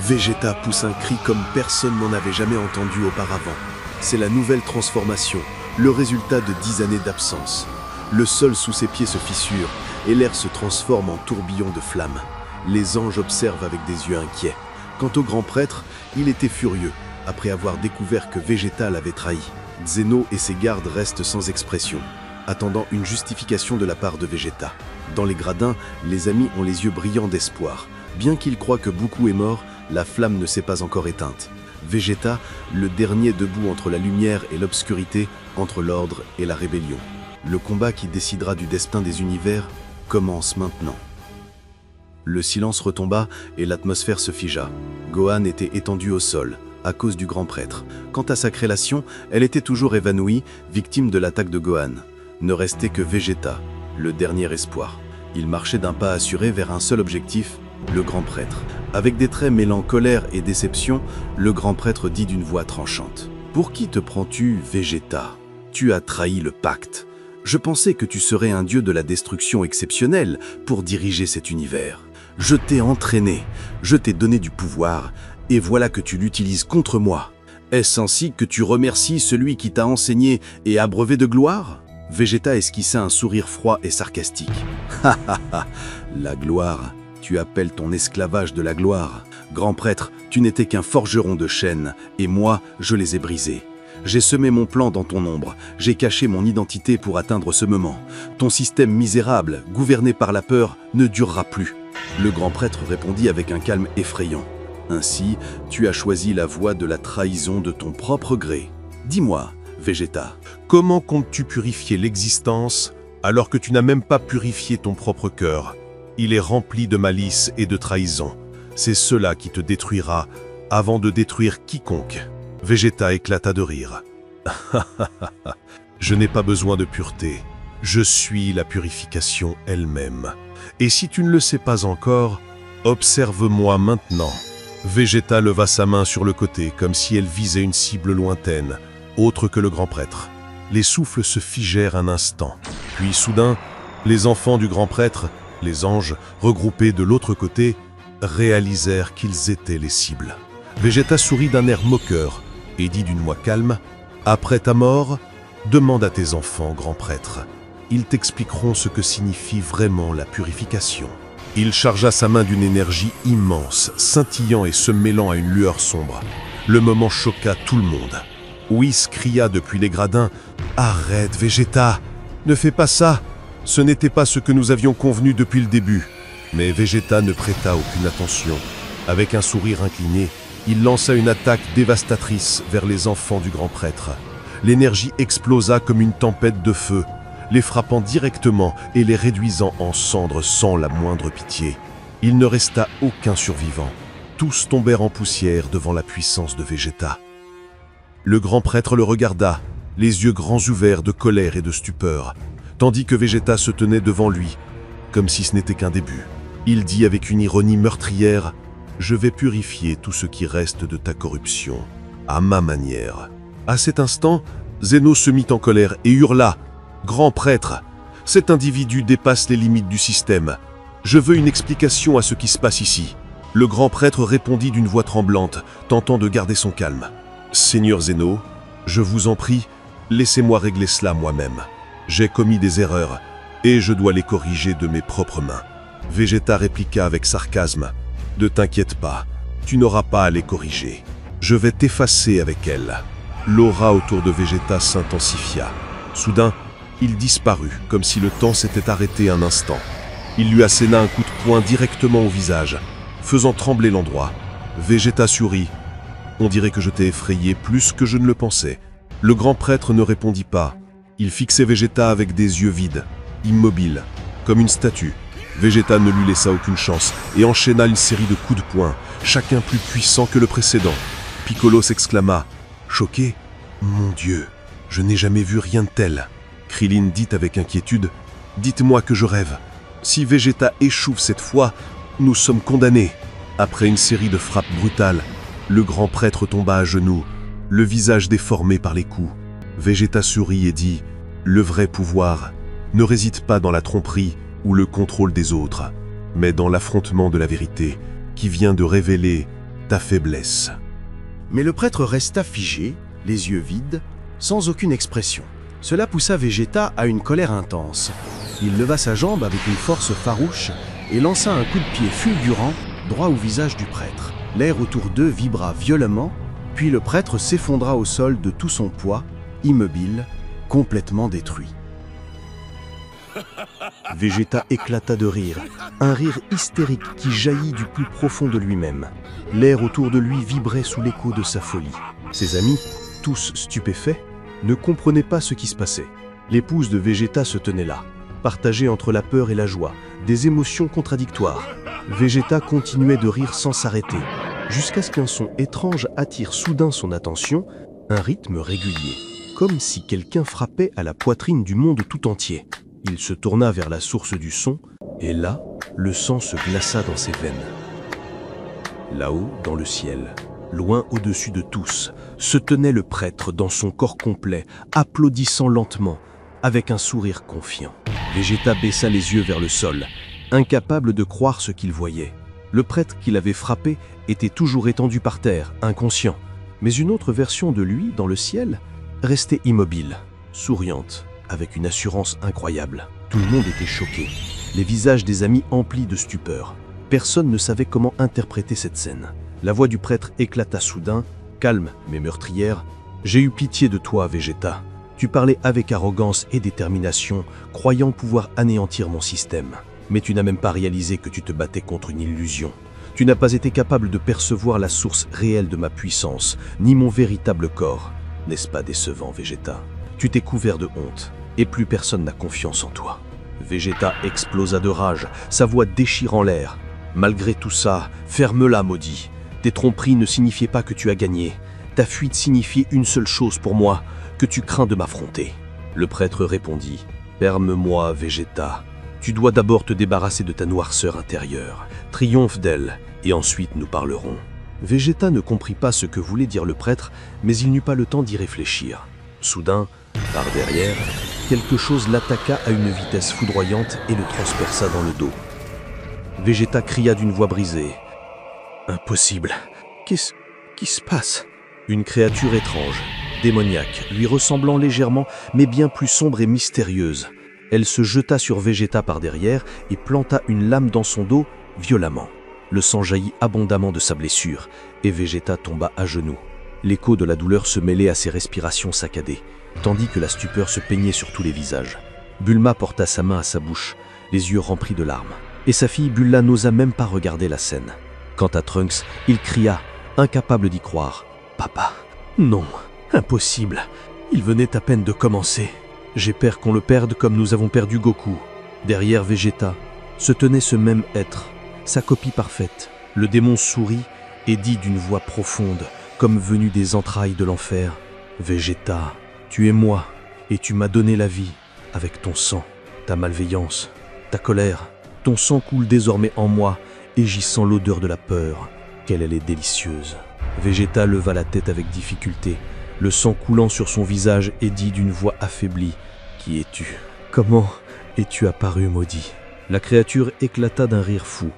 Vegeta pousse un cri comme personne n'en avait jamais entendu auparavant. C'est la nouvelle transformation, le résultat de 10 années d'absence. Le sol sous ses pieds se fissure et l'air se transforme en tourbillon de flammes. Les anges observent avec des yeux inquiets. Quant au grand prêtre, il était furieux, après avoir découvert que Vegeta l'avait trahi. Zeno et ses gardes restent sans expression, attendant une justification de la part de Vegeta. Dans les gradins, les amis ont les yeux brillants d'espoir. Bien qu'ils croient que Goku est mort, la flamme ne s'est pas encore éteinte. Vegeta, le dernier debout entre la lumière et l'obscurité, entre l'ordre et la rébellion. Le combat qui décidera du destin des univers commence maintenant. Le silence retomba et l'atmosphère se figea. Gohan était étendu au sol, à cause du grand prêtre. Quant à sa création, elle était toujours évanouie, victime de l'attaque de Gohan. Ne restait que Vegeta, le dernier espoir. Il marchait d'un pas assuré vers un seul objectif, le grand prêtre. Avec des traits mêlant colère et déception, le grand prêtre dit d'une voix tranchante. « Pour qui te prends-tu, Vegeta? Tu as trahi le pacte. Je pensais que tu serais un dieu de la destruction exceptionnelle pour diriger cet univers. Je t'ai entraîné, je t'ai donné du pouvoir, et voilà que tu l'utilises contre moi. Est-ce ainsi que tu remercies celui qui t'a enseigné et abreuvé de gloire ?» Vegeta esquissa un sourire froid et sarcastique. « Ha ha ha, la gloire, tu appelles ton esclavage de la gloire. Grand prêtre, tu n'étais qu'un forgeron de chaînes, et moi, je les ai brisés. J'ai semé mon plan dans ton ombre, j'ai caché mon identité pour atteindre ce moment. Ton système misérable, gouverné par la peur, ne durera plus. » Le grand prêtre répondit avec un calme effrayant. « Ainsi, tu as choisi la voie de la trahison de ton propre gré. Dis-moi, Vegeta, comment comptes-tu purifier l'existence alors que tu n'as même pas purifié ton propre cœur? Il est rempli de malice et de trahison. C'est cela qui te détruira avant de détruire quiconque. » Vegeta éclata de rire. « Je n'ai pas besoin de pureté. Je suis la purification elle-même. Et si tu ne le sais pas encore, observe-moi maintenant. » Vegeta leva sa main sur le côté, comme si elle visait une cible lointaine, autre que le grand prêtre. Les souffles se figèrent un instant. Puis soudain, les enfants du grand prêtre, les anges, regroupés de l'autre côté, réalisèrent qu'ils étaient les cibles. Vegeta sourit d'un air moqueur et dit d'une voix calme, « Après ta mort, demande à tes enfants, grand prêtre. Ils t'expliqueront ce que signifie vraiment la purification. » Il chargea sa main d'une énergie immense, scintillant et se mêlant à une lueur sombre. Le moment choqua tout le monde. Whis cria depuis les gradins, « Arrête, Vegeta! Ne fais pas ça! Ce n'était pas ce que nous avions convenu depuis le début. » Mais Vegeta ne prêta aucune attention. Avec un sourire incliné, il lança une attaque dévastatrice vers les enfants du grand prêtre. L'énergie explosa comme une tempête de feu, les frappant directement et les réduisant en cendres sans la moindre pitié. Il ne resta aucun survivant. Tous tombèrent en poussière devant la puissance de Vegeta. Le grand prêtre le regarda, les yeux grands ouverts de colère et de stupeur, tandis que Vegeta se tenait devant lui, comme si ce n'était qu'un début. Il dit avec une ironie meurtrière, « Je vais purifier tout ce qui reste de ta corruption, à ma manière. » À cet instant, Zeno se mit en colère et hurla, « Grand prêtre, cet individu dépasse les limites du système. Je veux une explication à ce qui se passe ici. » Le grand prêtre répondit d'une voix tremblante, tentant de garder son calme. « Seigneur Zeno, je vous en prie, laissez-moi régler cela moi-même. J'ai commis des erreurs, et je dois les corriger de mes propres mains. » Vegeta répliqua avec sarcasme, « Ne t'inquiète pas, tu n'auras pas à les corriger. Je vais t'effacer avec elles. » L'aura autour de Vegeta s'intensifia. Soudain, il disparut, comme si le temps s'était arrêté un instant. Il lui asséna un coup de poing directement au visage, faisant trembler l'endroit. Vegeta sourit. « On dirait que je t'ai effrayé plus que je ne le pensais. » Le grand prêtre ne répondit pas. Il fixait Vegeta avec des yeux vides, immobile, comme une statue. Vegeta ne lui laissa aucune chance et enchaîna une série de coups de poing, chacun plus puissant que le précédent. Piccolo s'exclama, choqué. « Mon Dieu, je n'ai jamais vu rien de tel. » Krillin dit avec inquiétude, « Dites-moi que je rêve. Si Vegeta échoue cette fois, nous sommes condamnés. » Après une série de frappes brutales, le grand prêtre tomba à genoux, le visage déformé par les coups. Vegeta sourit et dit, « Le vrai pouvoir ne réside pas dans la tromperie ou le contrôle des autres, mais dans l'affrontement de la vérité qui vient de révéler ta faiblesse. Mais le prêtre resta figé, les yeux vides, sans aucune expression. Cela poussa Vegeta à une colère intense. Il leva sa jambe avec une force farouche et lança un coup de pied fulgurant droit au visage du prêtre. L'air autour d'eux vibra violemment, puis le prêtre s'effondra au sol de tout son poids, immobile, complètement détruit. Vegeta éclata de rire, un rire hystérique qui jaillit du plus profond de lui-même. L'air autour de lui vibrait sous l'écho de sa folie. Ses amis, tous stupéfaits, ne comprenaient pas ce qui se passait. L'épouse de Vegeta se tenait là, partagée entre la peur et la joie, des émotions contradictoires. Vegeta continuait de rire sans s'arrêter, jusqu'à ce qu'un son étrange attire soudain son attention, un rythme régulier, comme si quelqu'un frappait à la poitrine du monde tout entier. Il se tourna vers la source du son, et là, le sang se glaça dans ses veines. Là-haut, dans le ciel, loin au-dessus de tous, se tenait le prêtre dans son corps complet, applaudissant lentement, avec un sourire confiant. Vegeta baissa les yeux vers le sol, incapable de croire ce qu'il voyait. Le prêtre qui l'avait frappé était toujours étendu par terre, inconscient. Mais une autre version de lui, dans le ciel, restait immobile, souriante, avec une assurance incroyable. Tout le monde était choqué, les visages des amis emplis de stupeur. Personne ne savait comment interpréter cette scène. La voix du prêtre éclata soudain, calme mais meurtrière. « J'ai eu pitié de toi, Vegeta. Tu parlais avec arrogance et détermination, croyant pouvoir anéantir mon système. Mais tu n'as même pas réalisé que tu te battais contre une illusion. Tu n'as pas été capable de percevoir la source réelle de ma puissance, ni mon véritable corps. N'est-ce pas décevant, Vegeta? Tu t'es couvert de honte, et plus personne n'a confiance en toi. » Vegeta explosa de rage, sa voix déchirant l'air. « Malgré tout ça, ferme-la, maudit. Tes tromperies ne signifiaient pas que tu as gagné. Ta fuite signifiait une seule chose pour moi, que tu crains de m'affronter. » Le prêtre répondit, « Ferme-moi, Vegeta. Tu dois d'abord te débarrasser de ta noirceur intérieure. Triomphe d'elle, et ensuite nous parlerons. » Vegeta ne comprit pas ce que voulait dire le prêtre, mais il n'eut pas le temps d'y réfléchir. Soudain, par derrière, quelque chose l'attaqua à une vitesse foudroyante et le transperça dans le dos. Vegeta cria d'une voix brisée. « Impossible. Qu'est-ce qui se passe ?» Une créature étrange, démoniaque, lui ressemblant légèrement, mais bien plus sombre et mystérieuse. Elle se jeta sur Vegeta par derrière et planta une lame dans son dos violemment. Le sang jaillit abondamment de sa blessure, et Vegeta tomba à genoux. L'écho de la douleur se mêlait à ses respirations saccadées, tandis que la stupeur se peignait sur tous les visages. Bulma porta sa main à sa bouche, les yeux remplis de larmes. Et sa fille Bulla n'osa même pas regarder la scène. Quant à Trunks, il cria, incapable d'y croire. « Papa, non, impossible. Il venait à peine de commencer. J'ai peur qu'on le perde comme nous avons perdu Goku. » Derrière Vegeta se tenait ce même être, sa copie parfaite. Le démon sourit et dit d'une voix profonde, comme venue des entrailles de l'enfer. « Vegeta, tu es moi, et tu m'as donné la vie, avec ton sang, ta malveillance, ta colère. Ton sang coule désormais en moi, et j'y sens l'odeur de la peur. Quelle elle est délicieuse. » Vegeta leva la tête avec difficulté, le sang coulant sur son visage, et dit d'une voix affaiblie, « Qui es-tu? Comment es-tu apparu, maudit ?» La créature éclata d'un rire fou.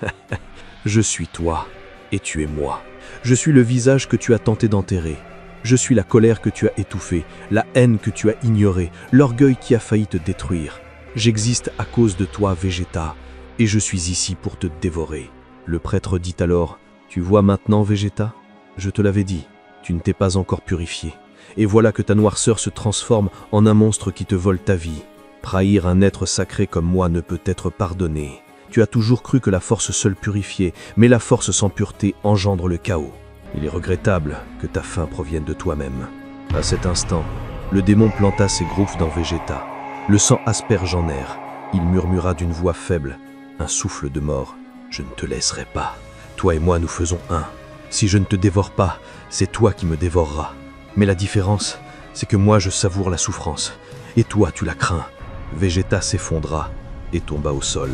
« Je suis toi, et tu es moi. Je suis le visage que tu as tenté d'enterrer. Je suis la colère que tu as étouffée, la haine que tu as ignorée, l'orgueil qui a failli te détruire. J'existe à cause de toi, Vegeta, et je suis ici pour te dévorer. » Le prêtre dit alors, « Tu vois maintenant, Vegeta? Je te l'avais dit, tu ne t'es pas encore purifié. Et voilà que ta noirceur se transforme en un monstre qui te vole ta vie. Trahir un être sacré comme moi ne peut être pardonné. Tu as toujours cru que la force seule purifiait, mais la force sans pureté engendre le chaos. Il est regrettable que ta fin provienne de toi-même. » À cet instant, le démon planta ses griffes dans Vegeta. Le sang asperge en air. Il murmura d'une voix faible, un souffle de mort. « Je ne te laisserai pas. Toi et moi, nous faisons un. Si je ne te dévore pas, c'est toi qui me dévoreras. Mais la différence, c'est que moi, je savoure la souffrance. Et toi, tu la crains. » Vegeta s'effondra et tomba au sol.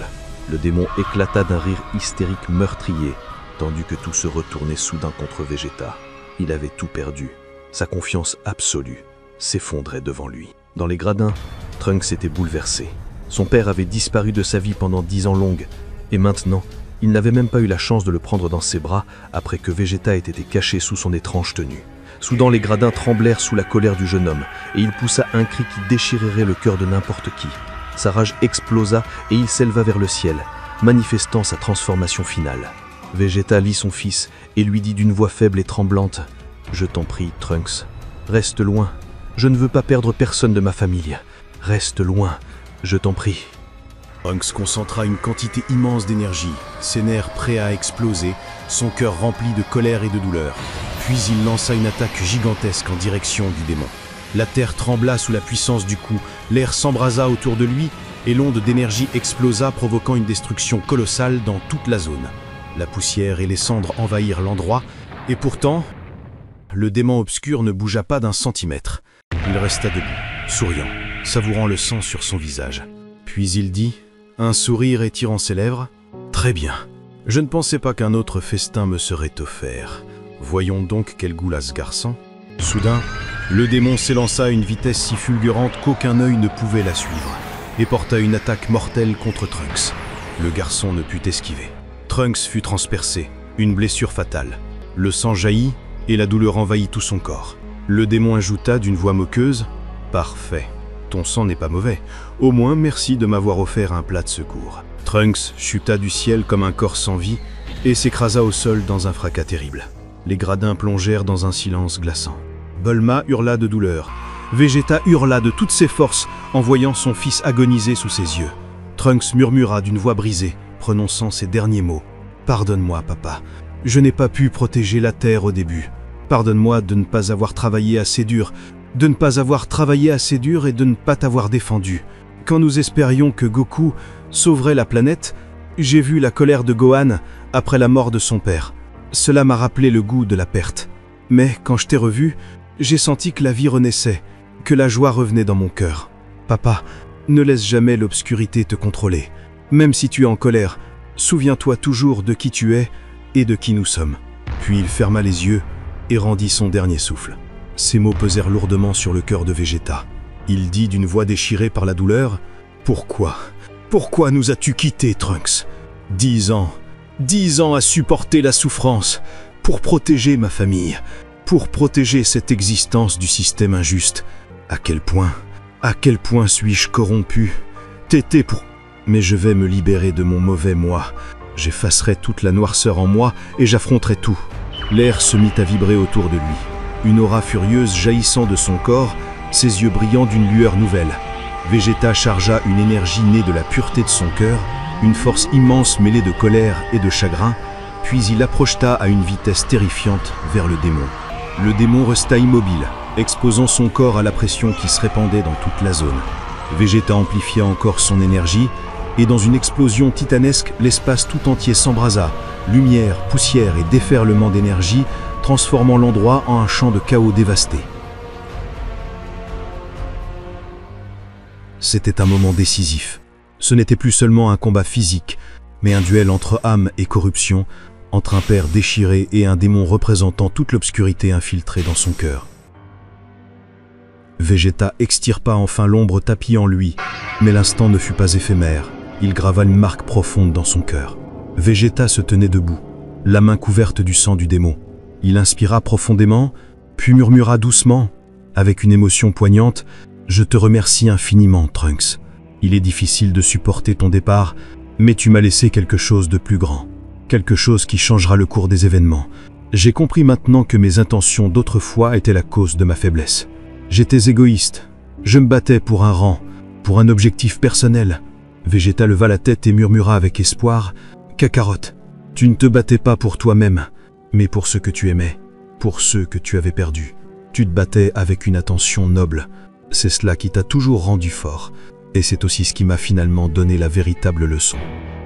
Le démon éclata d'un rire hystérique meurtrier, tandis que tout se retournait soudain contre Vegeta. Il avait tout perdu. Sa confiance absolue s'effondrait devant lui. Dans les gradins, Trunks était bouleversé. Son père avait disparu de sa vie pendant 10 ans longues, et maintenant, Il n'avait même pas eu la chance de le prendre dans ses bras après que Vegeta ait été caché sous son étrange tenue. Soudain, les gradins tremblèrent sous la colère du jeune homme, et il poussa un cri qui déchirerait le cœur de n'importe qui. Sa rage explosa et il s'éleva vers le ciel, manifestant sa transformation finale. Vegeta lit son fils et lui dit d'une voix faible et tremblante « Je t'en prie, Trunks, reste loin. Je ne veux pas perdre personne de ma famille. Reste loin, je t'en prie. » Trunks concentra une quantité immense d'énergie, ses nerfs prêts à exploser, son cœur rempli de colère et de douleur. Puis il lança une attaque gigantesque en direction du démon. La terre trembla sous la puissance du coup, l'air s'embrasa autour de lui et l'onde d'énergie explosa provoquant une destruction colossale dans toute la zone. La poussière et les cendres envahirent l'endroit et pourtant, le démon obscur ne bougea pas d'un centimètre. Il resta debout, souriant, savourant le sang sur son visage. Puis il dit, un sourire étirant ses lèvres, « Très bien, je ne pensais pas qu'un autre festin me serait offert. Voyons donc quel goût a ce garçon. » Soudain, le démon s'élança à une vitesse si fulgurante qu'aucun œil ne pouvait la suivre, et porta une attaque mortelle contre Trunks. Le garçon ne put esquiver. Trunks fut transpercé, une blessure fatale. Le sang jaillit et la douleur envahit tout son corps. Le démon ajouta d'une voix moqueuse, « Parfait, ton sang n'est pas mauvais. Au moins merci de m'avoir offert un plat de secours. » Trunks chuta du ciel comme un corps sans vie et s'écrasa au sol dans un fracas terrible. Les gradins plongèrent dans un silence glaçant. Bulma hurla de douleur. Vegeta hurla de toutes ses forces en voyant son fils agoniser sous ses yeux. Trunks murmura d'une voix brisée, prononçant ces derniers mots. « Pardonne-moi, papa. Je n'ai pas pu protéger la Terre au début. Pardonne-moi de ne pas avoir travaillé assez dur, et de ne pas t'avoir défendu. Quand nous espérions que Goku sauverait la planète, j'ai vu la colère de Gohan après la mort de son père. Cela m'a rappelé le goût de la perte. Mais quand je t'ai revu, j'ai senti que la vie renaissait, que la joie revenait dans mon cœur. Papa, ne laisse jamais l'obscurité te contrôler. Même si tu es en colère, souviens-toi toujours de qui tu es et de qui nous sommes. » Puis il ferma les yeux et rendit son dernier souffle. Ces mots pesèrent lourdement sur le cœur de Vegeta. Il dit d'une voix déchirée par la douleur, « Pourquoi ? Pourquoi nous as-tu quittés, Trunks ? 10 ans à supporter la souffrance, pour protéger ma famille, pour protéger cette existence du système injuste. À quel point suis-je corrompu ? T'étais pour... Mais je vais me libérer de mon mauvais moi. J'effacerai toute la noirceur en moi et j'affronterai tout. » L'air se mit à vibrer autour de lui. Une aura furieuse jaillissant de son corps, ses yeux brillants d'une lueur nouvelle. Vegeta chargea une énergie née de la pureté de son cœur, une force immense mêlée de colère et de chagrin, puis il la projeta à une vitesse terrifiante vers le démon. Le démon resta immobile, exposant son corps à la pression qui se répandait dans toute la zone. Vegeta amplifia encore son énergie, et dans une explosion titanesque, l'espace tout entier s'embrasa, lumière, poussière et déferlement d'énergie, transformant l'endroit en un champ de chaos dévasté. C'était un moment décisif. Ce n'était plus seulement un combat physique, mais un duel entre âme et corruption, entre un père déchiré et un démon représentant toute l'obscurité infiltrée dans son cœur. Vegeta extirpa enfin l'ombre tapie en lui, mais l'instant ne fut pas éphémère. Il grava une marque profonde dans son cœur. Vegeta se tenait debout, la main couverte du sang du démon. Il inspira profondément, puis murmura doucement, avec une émotion poignante, « Je te remercie infiniment, Trunks. Il est difficile de supporter ton départ, mais tu m'as laissé quelque chose de plus grand. Quelque chose qui changera le cours des événements. J'ai compris maintenant que mes intentions d'autrefois étaient la cause de ma faiblesse. J'étais égoïste. Je me battais pour un rang, pour un objectif personnel. » Vegeta leva la tête et murmura avec espoir, « Kakarot, tu ne te battais pas pour toi-même, mais pour ceux que tu aimais, pour ceux que tu avais perdus. Tu te battais avec une attention noble. C'est cela qui t'a toujours rendu fort, et c'est aussi ce qui m'a finalement donné la véritable leçon. »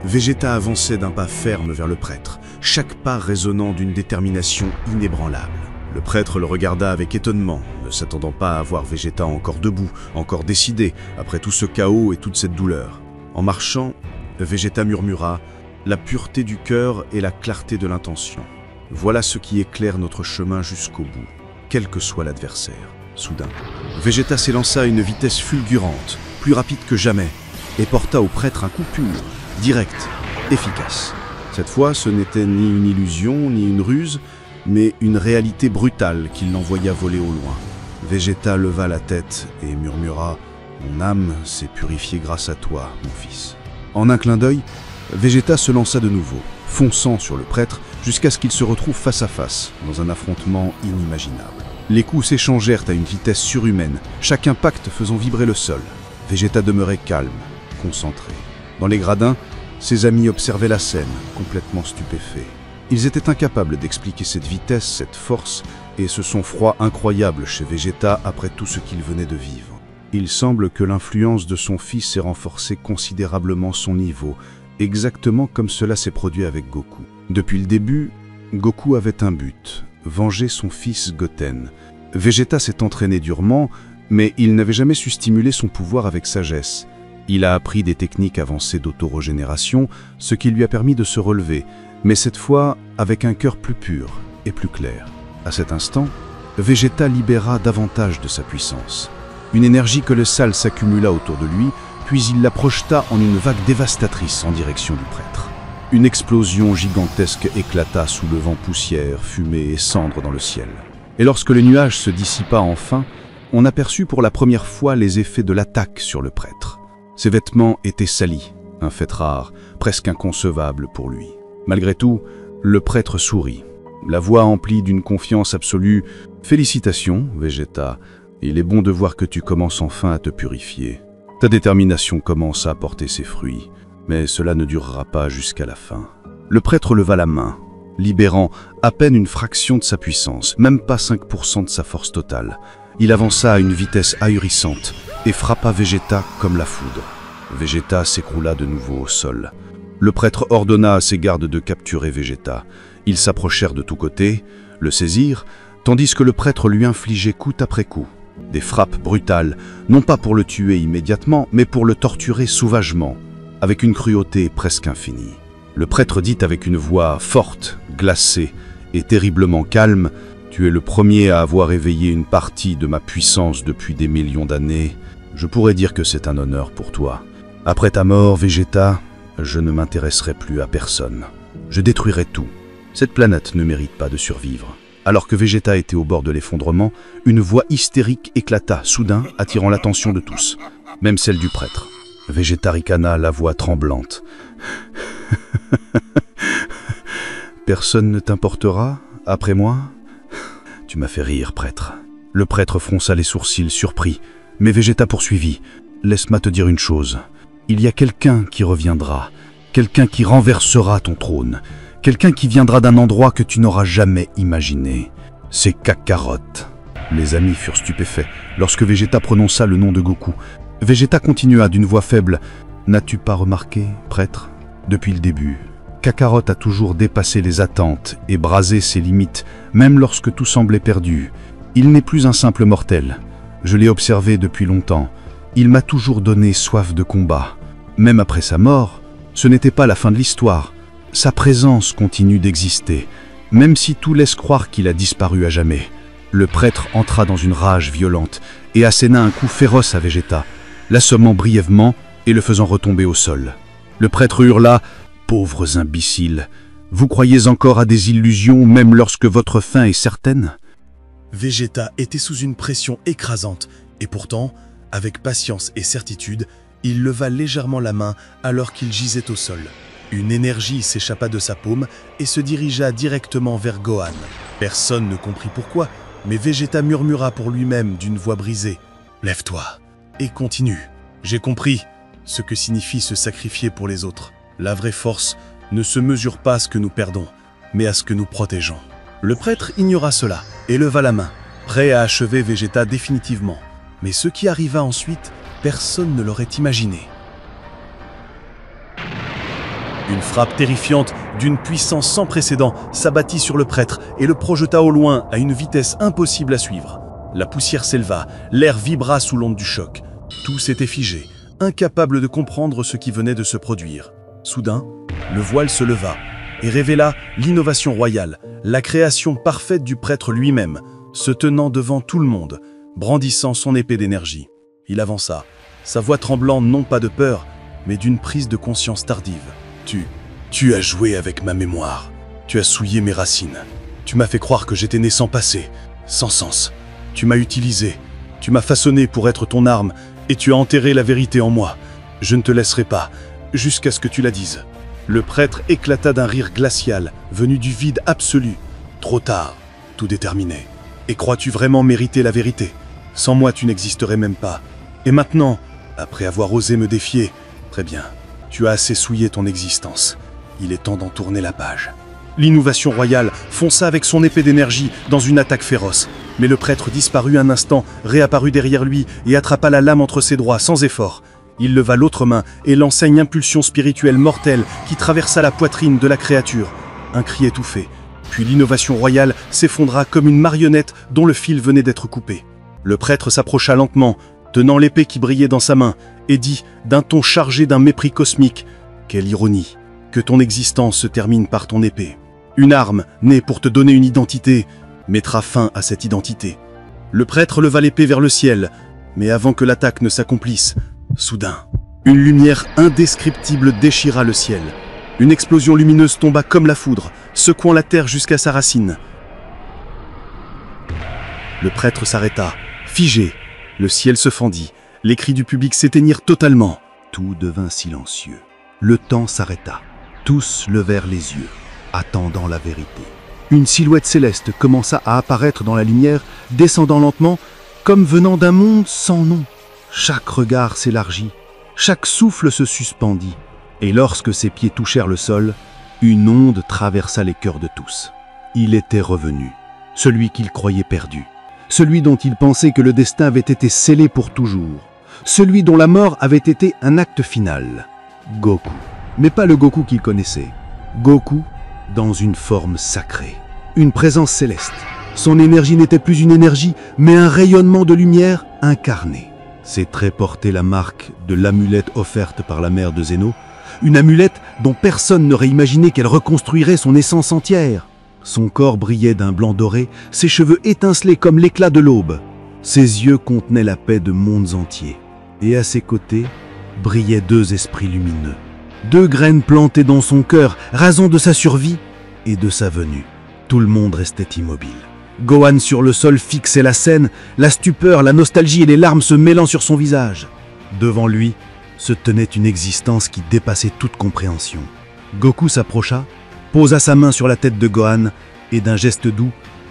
Vegeta avançait d'un pas ferme vers le prêtre, chaque pas résonnant d'une détermination inébranlable. Le prêtre le regarda avec étonnement, ne s'attendant pas à voir Vegeta encore debout, encore décidé, après tout ce chaos et toute cette douleur. En marchant, Vegeta murmura « La pureté du cœur et la clarté de l'intention. Voilà ce qui éclaire notre chemin jusqu'au bout, quel que soit l'adversaire. » Soudain, Vegeta s'élança à une vitesse fulgurante, plus rapide que jamais, et porta au prêtre un coup pur, direct, efficace. Cette fois, ce n'était ni une illusion, ni une ruse, mais une réalité brutale qui l'envoya voler au loin. Vegeta leva la tête et murmura « Mon âme s'est purifiée grâce à toi, mon fils. » En un clin d'œil, Vegeta se lança de nouveau, fonçant sur le prêtre jusqu'à ce qu'il se retrouve face à face, dans un affrontement inimaginable. Les coups s'échangèrent à une vitesse surhumaine, chaque impact faisant vibrer le sol. Vegeta demeurait calme, concentré. Dans les gradins, ses amis observaient la scène, complètement stupéfaits. Ils étaient incapables d'expliquer cette vitesse, cette force et ce sang-froid incroyable chez Vegeta après tout ce qu'il venait de vivre. Il semble que l'influence de son fils ait renforcé considérablement son niveau, exactement comme cela s'est produit avec Goku. Depuis le début, Goku avait un but, venger son fils Goten. Vegeta s'est entraîné durement, mais il n'avait jamais su stimuler son pouvoir avec sagesse. Il a appris des techniques avancées d'autorégénération, ce qui lui a permis de se relever, mais cette fois avec un cœur plus pur et plus clair. À cet instant, Vegeta libéra davantage de sa puissance. Une énergie colossale s'accumula autour de lui, puis il la projeta en une vague dévastatrice en direction du prêtre. Une explosion gigantesque éclata, soulevant poussière, fumée et cendres dans le ciel. Et lorsque le nuage se dissipa enfin, on aperçut pour la première fois les effets de l'attaque sur le prêtre. Ses vêtements étaient salis, un fait rare, presque inconcevable pour lui. Malgré tout, le prêtre sourit. La voix emplie d'une confiance absolue. « Félicitations, Vegeta. Il est bon de voir que tu commences enfin à te purifier. Ta détermination commence à porter ses fruits, mais cela ne durera pas jusqu'à la fin. » Le prêtre leva la main, libérant à peine une fraction de sa puissance, même pas 5% de sa force totale. Il avança à une vitesse ahurissante et frappa Vegeta comme la foudre. Vegeta s'écroula de nouveau au sol. Le prêtre ordonna à ses gardes de capturer Vegeta. Ils s'approchèrent de tous côtés, le saisirent, tandis que le prêtre lui infligeait coup après coup des frappes brutales, non pas pour le tuer immédiatement, mais pour le torturer sauvagement, avec une cruauté presque infinie. Le prêtre dit avec une voix forte, glacée et terriblement calme: « Tu es le premier à avoir éveillé une partie de ma puissance depuis des millions d'années. Je pourrais dire que c'est un honneur pour toi. Après ta mort, Vegeta, je ne m'intéresserai plus à personne. Je détruirai tout. Cette planète ne mérite pas de survivre. » Alors que Vegeta était au bord de l'effondrement, une voix hystérique éclata, soudain, attirant l'attention de tous, même celle du prêtre. Vegeta ricana, la voix tremblante. « Personne ne t'importera, après moi ? Tu m'as fait rire, prêtre. » Le prêtre fronça les sourcils, surpris, mais Vegeta poursuivit. « Laisse-moi te dire une chose. Il y a quelqu'un qui reviendra, quelqu'un qui renversera ton trône. Quelqu'un qui viendra d'un endroit que tu n'auras jamais imaginé. C'est Kakarot. » Les amis furent stupéfaits lorsque Vegeta prononça le nom de Goku. Vegeta continua d'une voix faible. « N'as-tu pas remarqué, prêtre ? Depuis le début, Kakarot a toujours dépassé les attentes et brasé ses limites, même lorsque tout semblait perdu. Il n'est plus un simple mortel. Je l'ai observé depuis longtemps. Il m'a toujours donné soif de combat. Même après sa mort, ce n'était pas la fin de l'histoire. Sa présence continue d'exister, même si tout laisse croire qu'il a disparu à jamais. » Le prêtre entra dans une rage violente et asséna un coup féroce à Vegeta, l'assommant brièvement et le faisant retomber au sol. Le prêtre hurla: « Pauvres imbéciles, vous croyez encore à des illusions même lorsque votre fin est certaine ?» Vegeta était sous une pression écrasante et pourtant, avec patience et certitude, il leva légèrement la main alors qu'il gisait au sol. Une énergie s'échappa de sa paume et se dirigea directement vers Gohan. Personne ne comprit pourquoi, mais Vegeta murmura pour lui-même d'une voix brisée: « Lève-toi et continue. J'ai compris ce que signifie se sacrifier pour les autres. La vraie force ne se mesure pas à ce que nous perdons, mais à ce que nous protégeons. » Le prêtre ignora cela et leva la main, prêt à achever Vegeta définitivement. Mais ce qui arriva ensuite, personne ne l'aurait imaginé. Une frappe terrifiante, d'une puissance sans précédent, s'abattit sur le prêtre et le projeta au loin à une vitesse impossible à suivre. La poussière s'éleva, l'air vibra sous l'onde du choc. Tout s'était figé, incapable de comprendre ce qui venait de se produire. Soudain, le voile se leva et révéla l'innovation royale, la création parfaite du prêtre lui-même, se tenant devant tout le monde, brandissant son épée d'énergie. Il avança, sa voix tremblant non pas de peur, mais d'une prise de conscience tardive. Tu Tu as joué avec ma mémoire. Tu as souillé mes racines. Tu m'as fait croire que j'étais né sans passé, sans sens. Tu m'as utilisé. Tu m'as façonné pour être ton arme et tu as enterré la vérité en moi. Je ne te laisserai pas, jusqu'à ce que tu la dises. Le prêtre éclata d'un rire glacial, venu du vide absolu. Trop tard, tout déterminé. Et crois-tu vraiment mériter la vérité? Sans moi, tu n'existerais même pas. Et maintenant, après avoir osé me défier, très bien, tu as assez souillé ton existence. Il est temps d'en tourner la page. L'innovation royale fonça avec son épée d'énergie dans une attaque féroce. Mais le prêtre disparut un instant, réapparut derrière lui et attrapa la lame entre ses doigts sans effort. Il leva l'autre main et lança une impulsion spirituelle mortelle qui traversa la poitrine de la créature. Un cri étouffé. Puis l'innovation royale s'effondra comme une marionnette dont le fil venait d'être coupé. Le prêtre s'approcha lentement, tenant l'épée qui brillait dans sa main, et dit, d'un ton chargé d'un mépris cosmique, « Quelle ironie, que ton existence se termine par ton épée. Une arme, née pour te donner une identité, mettra fin à cette identité. » Le prêtre leva l'épée vers le ciel, mais avant que l'attaque ne s'accomplisse, soudain, une lumière indescriptible déchira le ciel. Une explosion lumineuse tomba comme la foudre, secouant la terre jusqu'à sa racine. Le prêtre s'arrêta, figé. Le ciel se fendit. Les cris du public s'éteignirent totalement. Tout devint silencieux. Le temps s'arrêta. Tous levèrent les yeux, attendant la vérité. Une silhouette céleste commença à apparaître dans la lumière, descendant lentement, comme venant d'un monde sans nom. Chaque regard s'élargit, chaque souffle se suspendit, et lorsque ses pieds touchèrent le sol, une onde traversa les cœurs de tous. Il était revenu, celui qu'il croyait perdu, celui dont il pensait que le destin avait été scellé pour toujours, celui dont la mort avait été un acte final. Goku, mais pas le Goku qu'il connaissait. Goku dans une forme sacrée, une présence céleste. Son énergie n'était plus une énergie, mais un rayonnement de lumière incarné. Ses traits portaient la marque de l'amulette offerte par la mère de Zeno, une amulette dont personne n'aurait imaginé qu'elle reconstruirait son essence entière. Son corps brillait d'un blanc doré, ses cheveux étincelaient comme l'éclat de l'aube. Ses yeux contenaient la paix de mondes entiers. Et à ses côtés brillaient deux esprits lumineux. Deux graines plantées dans son cœur, raison de sa survie et de sa venue. Tout le monde restait immobile. Gohan sur le sol fixait la scène, la stupeur, la nostalgie et les larmes se mêlant sur son visage. Devant lui se tenait une existence qui dépassait toute compréhension. Goku s'approcha, posa sa main sur la tête de Gohan et d'un geste doux,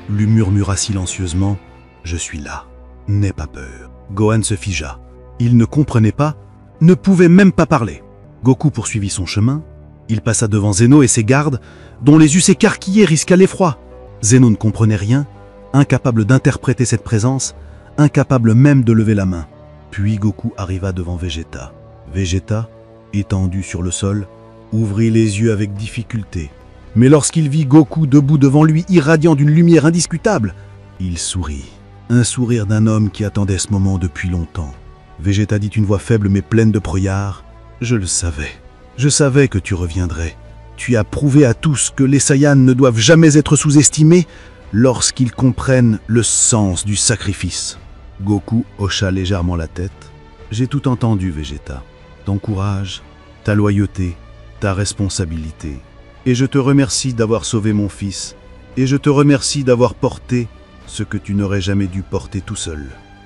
lui murmura silencieusement « Je suis là, n'aie pas peur ». Gohan se figea. Il ne comprenait pas, ne pouvait même pas parler. Goku poursuivit son chemin. Il passa devant Zeno et ses gardes, dont les yeux s'écarquillaient risquant l'effroi. Zeno ne comprenait rien, incapable d'interpréter cette présence, incapable même de lever la main. Puis Goku arriva devant Vegeta. Vegeta, étendu sur le sol, ouvrit les yeux avec difficulté. Mais lorsqu'il vit Goku debout devant lui, irradiant d'une lumière indiscutable, il sourit. Un sourire d'un homme qui attendait ce moment depuis longtemps. Vegeta dit d'une voix faible mais pleine de brouillard. « Je le savais. Je savais que tu reviendrais. Tu as prouvé à tous que les Saiyans ne doivent jamais être sous-estimés lorsqu'ils comprennent le sens du sacrifice. » Goku hocha légèrement la tête. « J'ai tout entendu, Vegeta. Ton courage, ta loyauté, ta responsabilité. Et je te remercie d'avoir sauvé mon fils. Et je te remercie d'avoir porté ce que tu n'aurais jamais dû porter tout seul. »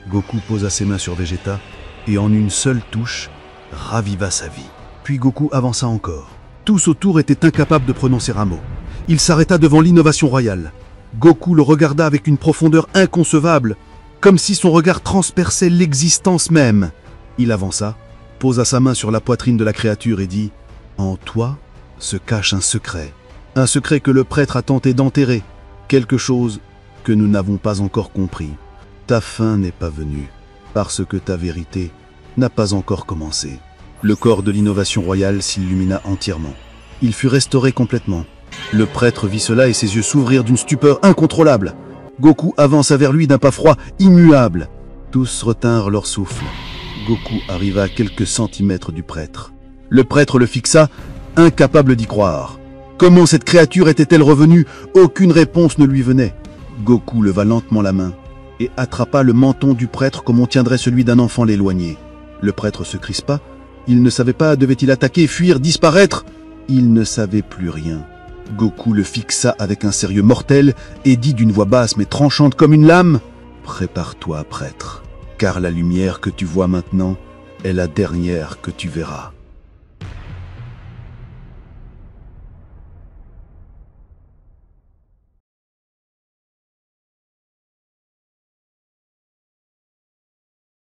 Goku posa ses mains sur Vegeta et en une seule touche, raviva sa vie. Puis Goku avança encore. Tous autour étaient incapables de prononcer un mot. Il s'arrêta devant l'innovation royale. Goku le regarda avec une profondeur inconcevable, comme si son regard transperçait l'existence même. Il avança, posa sa main sur la poitrine de la créature et dit « En toi se cache un secret que le prêtre a tenté d'enterrer, quelque chose que nous n'avons pas encore compris. Ta fin n'est pas venue, parce que ta vérité n'a pas encore commencé. » Le corps de l'innovation royale s'illumina entièrement. Il fut restauré complètement. Le prêtre vit cela et ses yeux s'ouvrirent d'une stupeur incontrôlable. Goku avança vers lui d'un pas froid, immuable. Tous retinrent leur souffle. Goku arriva à quelques centimètres du prêtre. Le prêtre le fixa, incapable d'y croire. Comment cette créature était-elle revenue? Aucune réponse ne lui venait. Goku leva lentement la main et attrapa le menton du prêtre comme on tiendrait celui d'un enfant l'éloigné. Le prêtre se crispa. Il ne savait pas, devait-il attaquer, fuir, disparaître? Il ne savait plus rien. Goku le fixa avec un sérieux mortel et dit d'une voix basse mais tranchante comme une lame « Prépare-toi, prêtre, car la lumière que tu vois maintenant est la dernière que tu verras. »